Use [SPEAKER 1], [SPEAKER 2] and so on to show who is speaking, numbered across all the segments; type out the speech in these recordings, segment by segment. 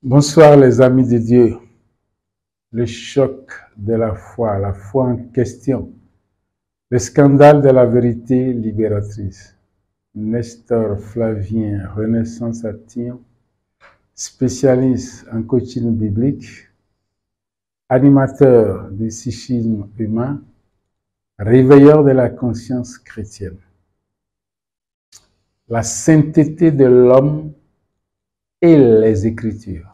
[SPEAKER 1] Bonsoir les amis de Dieu. Le choc de la foi en question, le scandale de la vérité libératrice. Nestor Flavien, Renaissance à Thion, spécialiste en coaching biblique, animateur du psychisme humain, réveilleur de la conscience chrétienne. La sainteté de l'homme et les Écritures.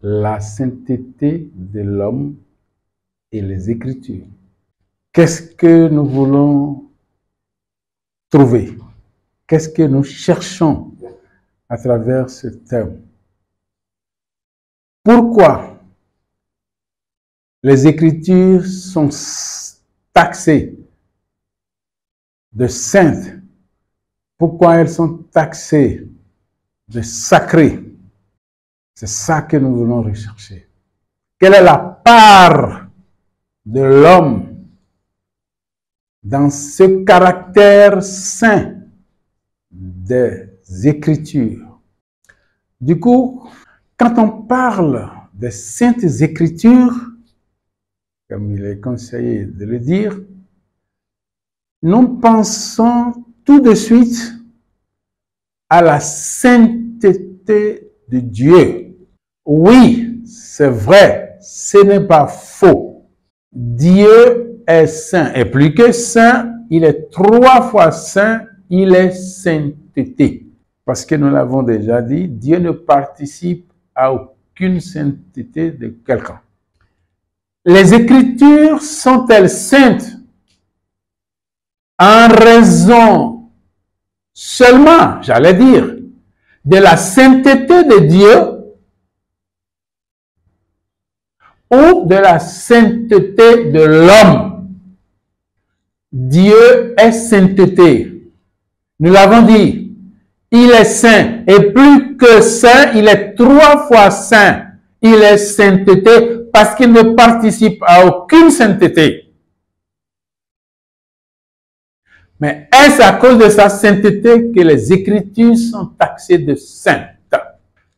[SPEAKER 1] La sainteté de l'homme et les Écritures. Qu'est-ce que nous voulons trouver? Qu'est-ce que nous cherchons à travers ce thème? Pourquoi les Écritures sont taxées de saintes? Pourquoi elles sont taxées de sacrées? C'est ça que nous voulons rechercher. Quelle est la part de l'homme dans ce caractère saint des Écritures? Du coup, quand on parle des saintes Écritures, comme il est conseillé de le dire, nous pensons tout de suite à la sainteté de Dieu. Oui, c'est vrai, ce n'est pas faux. Dieu est saint, et plus que saint, il est 3 fois saint, il est sainteté. Parce que nous l'avons déjà dit, Dieu ne participe à aucune sainteté de quelqu'un. Les Écritures sont-elles saintes en raison seulement, j'allais dire, de la sainteté de Dieu ou de la sainteté de l'homme? Dieu est sainteté. Nous l'avons dit, il est saint. Et plus que saint, il est 3 fois saint. Il est sainteté parce qu'il ne participe à aucune sainteté. Mais est-ce à cause de sa sainteté que les Écritures sont taxées de saintes?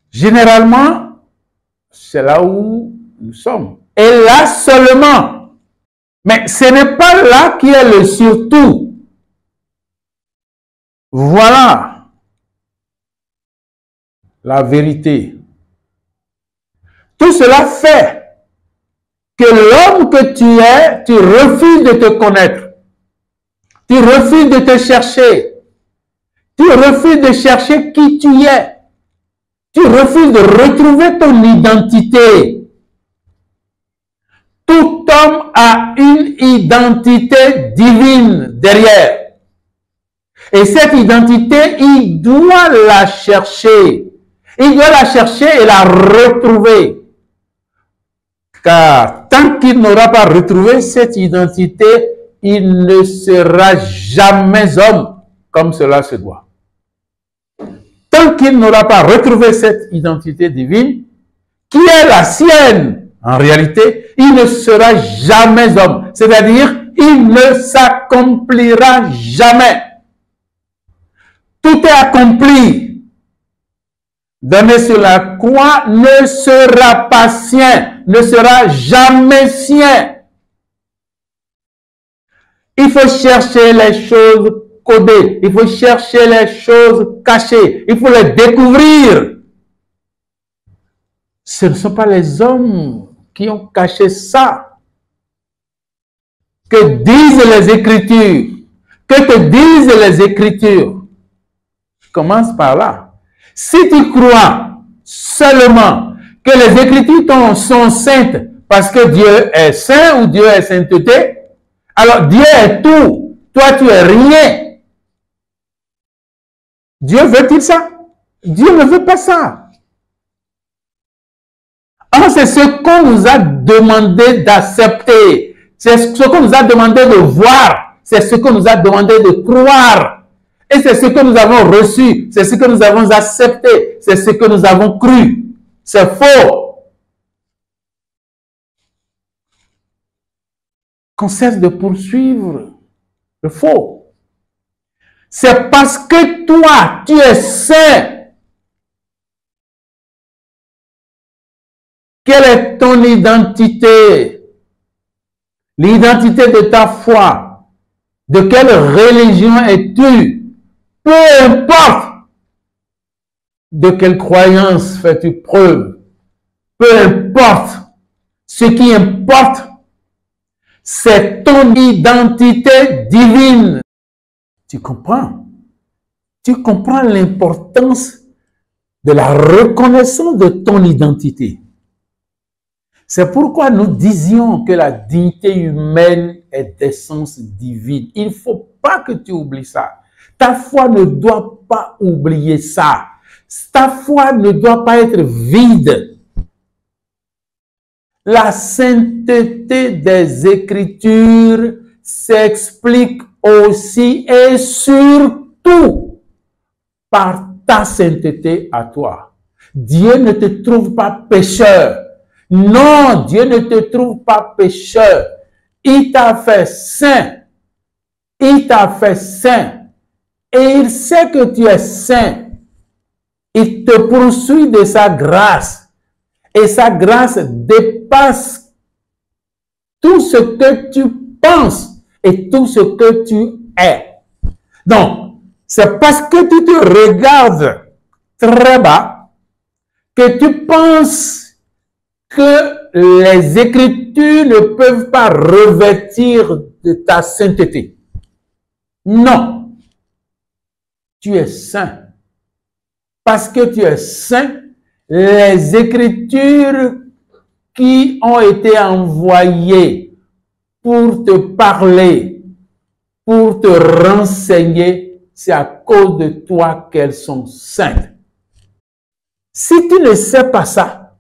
[SPEAKER 1] Généralement, c'est là où nous sommes. Et là seulement. Mais ce n'est pas là qui est le surtout. Voilà la vérité. Tout cela fait que l'homme que tu es, tu refuses de te connaître. Tu refuses de te chercher. Tu refuses de chercher qui tu es. Tu refuses de retrouver ton identité. Tout homme a une identité divine derrière. Et cette identité, il doit la chercher. Il doit la chercher et la retrouver. Car tant qu'il n'aura pas retrouvé cette identité, il ne sera jamais homme comme cela se doit. Tant qu'il n'aura pas retrouvé cette identité divine, qui est la sienne, en réalité, il ne sera jamais homme. C'est-à-dire, il ne s'accomplira jamais. Tout est accompli. Donné sur la croix ne sera pas sien, ne sera jamais sien. Il faut chercher les choses codées, il faut chercher les choses cachées, il faut les découvrir. Ce ne sont pas les hommes qui ont caché ça. Que disent les Écritures? Que te disent les Écritures? Je commence par là. Si tu crois seulement que les Écritures sont saintes parce que Dieu est saint ou Dieu est sainteté, alors Dieu est tout. Toi, tu es rien. Dieu veut-il ça? Dieu ne veut pas ça. Alors, c'est ce qu'on nous a demandé d'accepter. C'est ce qu'on nous a demandé de voir. C'est ce qu'on nous a demandé de croire. Et c'est ce que nous avons reçu. C'est ce que nous avons accepté. C'est ce que nous avons cru. C'est faux. Qu'on cesse de poursuivre le faux. C'est parce que toi, tu es saint Quelle est ton identité? L'identité de ta foi. De quelle religion es-tu? Peu importe de quelle croyance fais-tu preuve. Peu importe. Ce qui importe, c'est ton identité divine. Tu comprends? Tu comprends l'importance de la reconnaissance de ton identité. C'est pourquoi nous disions que la dignité humaine est d'essence divine. Il ne faut pas que tu oublies ça. Ta foi ne doit pas oublier ça. Ta foi ne doit pas être vide. La sainteté des Écritures s'explique aussi et surtout par ta sainteté à toi. Dieu ne te trouve pas pécheur. Non, Dieu ne te trouve pas pécheur. Il t'a fait saint. Il t'a fait saint. Et il sait que tu es saint. Il te poursuit de sa grâce. Et sa grâce dépasse tout ce que tu penses et tout ce que tu es. Donc, c'est parce que tu te regardes très bas que tu penses que les Écritures ne peuvent pas revêtir de ta sainteté. Non. Tu es saint. Parce que tu es saint, les Écritures qui ont été envoyées pour te parler, pour te renseigner, c'est à cause de toi qu'elles sont saintes. Si tu ne sais pas ça,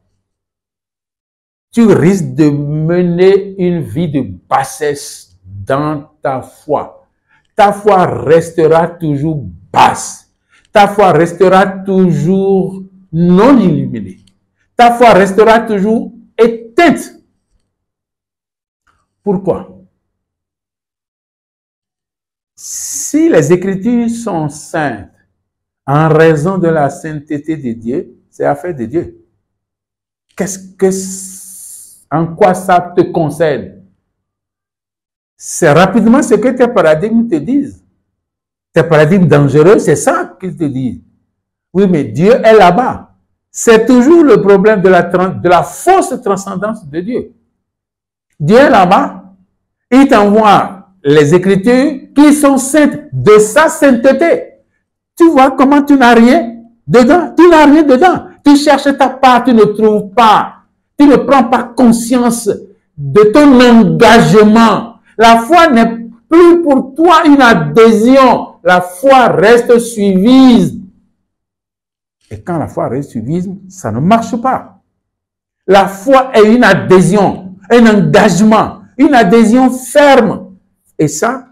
[SPEAKER 1] tu risques de mener une vie de bassesse dans ta foi. Ta foi restera toujours basse. Ta foi restera toujours non illuminée. Ta foi restera toujours éteinte. Pourquoi? Si les Écritures sont saintes en raison de la sainteté de Dieu, c'est affaire de Dieu. En quoi ça te concerne? C'est rapidement ce que tes paradigmes te disent. Tes paradigmes dangereux, c'est ça qu'ils te disent. Oui, mais Dieu est là-bas. C'est toujours le problème de la fausse transcendance de Dieu. Dieu est là-bas. Il t'envoie les Écritures qui sont saintes de sa sainteté. Tu vois comment tu n'as rien dedans? Tu n'as rien dedans. Tu cherches ta part, tu ne trouves pas. Tu ne prends pas conscience de ton engagement. La foi n'est plus pour toi une adhésion. La foi reste suivie. Et quand la foi reste suivie, ça ne marche pas. La foi est une adhésion, un engagement, une adhésion ferme. Et ça,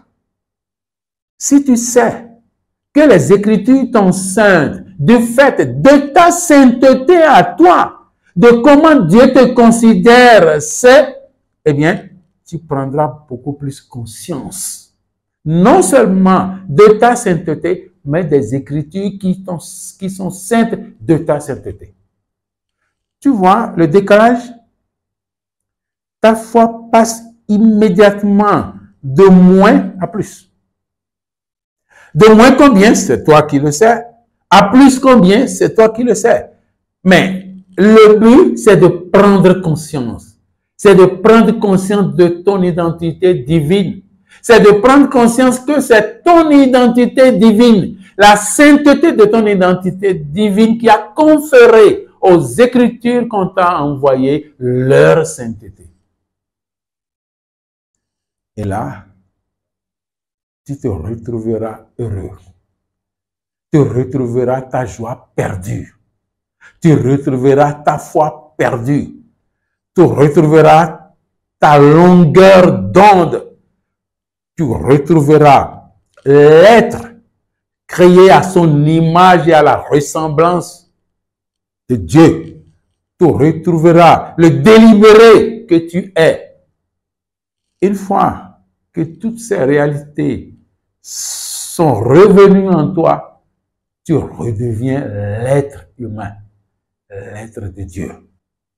[SPEAKER 1] si tu sais que les Écritures sont saintes, du fait de ta sainteté à toi, de comment Dieu te considère, c'est, eh bien, tu prendras beaucoup plus conscience, non seulement de ta sainteté, mais des Écritures qui sont saintes de ta sainteté. Tu vois le décalage? Ta foi passe immédiatement de moins à plus. De moins combien? C'est toi qui le sais. À plus combien? C'est toi qui le sais. Mais le but, c'est de prendre conscience. C'est de prendre conscience de ton identité divine. C'est de prendre conscience que c'est ton identité divine, la sainteté de ton identité divine qui a conféré aux Écritures qu'on t'a envoyées leur sainteté. Et là, tu te retrouveras heureux. Tu retrouveras ta joie perdue. Tu retrouveras ta foi perdue. Tu retrouveras ta longueur d'onde. Tu retrouveras l'être créé à son image et à la ressemblance de Dieu. Tu retrouveras le délibéré que tu es. Une fois que toutes ces réalités sont revenues en toi, tu redeviens l'être humain, l'être de Dieu.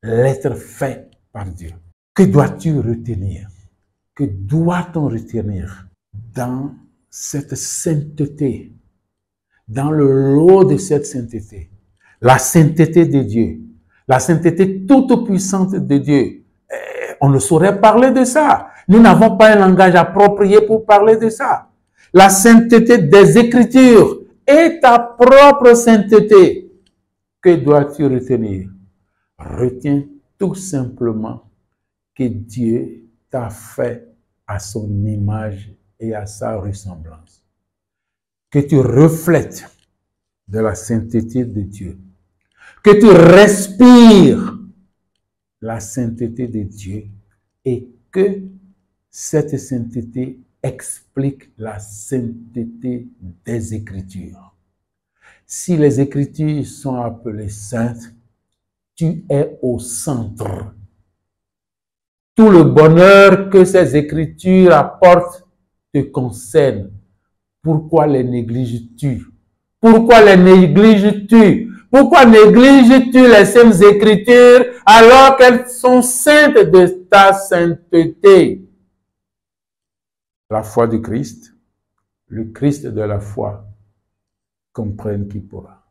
[SPEAKER 1] l'être fait par Dieu. Que dois-tu retenir? Que doit-on retenir dans cette sainteté, dans le lot de cette sainteté? La sainteté de Dieu, la sainteté toute puissante de Dieu. On ne saurait parler de ça. Nous n'avons pas un langage approprié pour parler de ça. La sainteté des Écritures et ta propre sainteté. Que dois-tu retenir? Retiens tout simplement que Dieu t'a fait à son image et à sa ressemblance. Que tu reflètes de la sainteté de Dieu. Que tu respires la sainteté de Dieu et que cette sainteté explique la sainteté des Écritures. Si les Écritures sont appelées saintes, tu es au centre. Tout le bonheur que ces Écritures apportent te concerne. Pourquoi les négliges-tu? Pourquoi les négliges-tu? Pourquoi négliges-tu les saintes Écritures alors qu'elles sont saintes de ta sainteté? La foi du Christ, le Christ de la foi, comprenne qui pourra.